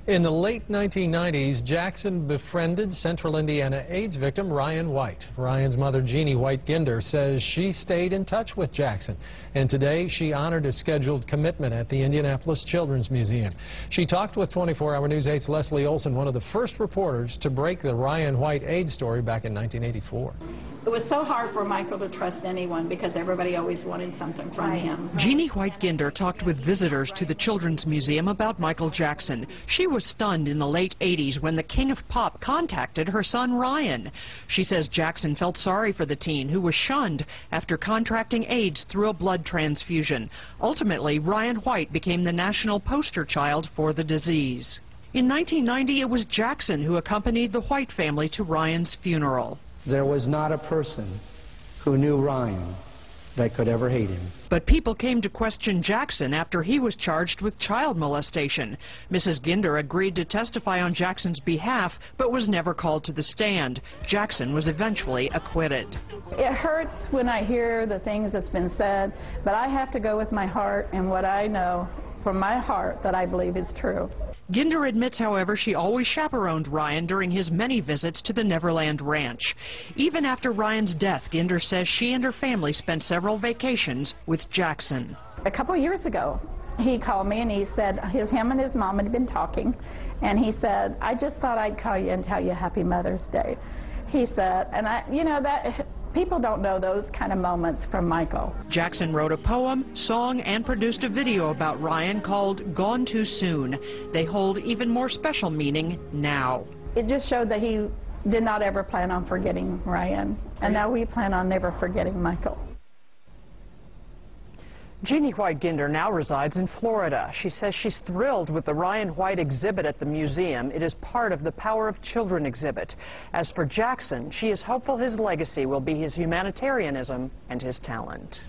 In the late 1990s, Jackson befriended Central Indiana AIDS victim Ryan White. Ryan's mother, Jeannie White-Ginder, says she stayed in touch with Jackson, and today she honored a scheduled commitment at the Indianapolis Children's Museum. She talked with 24-Hour News 8's Leslie Olson, one of the first reporters to break the Ryan White AIDS story back in 1984. It was so hard for Michael to trust anyone because everybody always wanted something from him. Jeannie White-Ginder talked with visitors to the Children's Museum about Michael Jackson. She was stunned in the late 80s when the King of Pop contacted her son Ryan. She says Jackson felt sorry for the teen who was shunned after contracting AIDS through a blood transfusion. Ultimately, Ryan White became the national poster child for the disease. In 1990, it was Jackson who accompanied the White family to Ryan's funeral. There was not a person who knew Ryan that could ever hate him. But people came to question Jackson after he was charged with child molestation. Mrs. Ginder agreed to testify on Jackson's behalf, but was never called to the stand. Jackson was eventually acquitted. It hurts when I hear the things that's been said, but I have to go with my heart and what I know from my heart that I believe is true. Ginder admits, however, she always chaperoned Ryan during his many visits to the Neverland Ranch. Even after Ryan's death, Ginder says she and her family spent several vacations with Jackson. A couple years ago, he called me and he said him and his mom had been talking, and he said, "I just thought I'd call you and tell you Happy Mother's Day." He said, and that people don't know those kind of moments from Michael. Jackson wrote a poem, song, and produced a video about Ryan called Gone Too Soon. They hold even more special meaning now. It just showed that he did not ever plan on forgetting Ryan, and now we plan on never forgetting Michael. Jeannie White-Ginder now resides in Florida. She says she's thrilled with the Ryan White exhibit at the museum. It is part of the Power of Children exhibit. As for Jackson, she is hopeful his legacy will be his humanitarianism and his talent.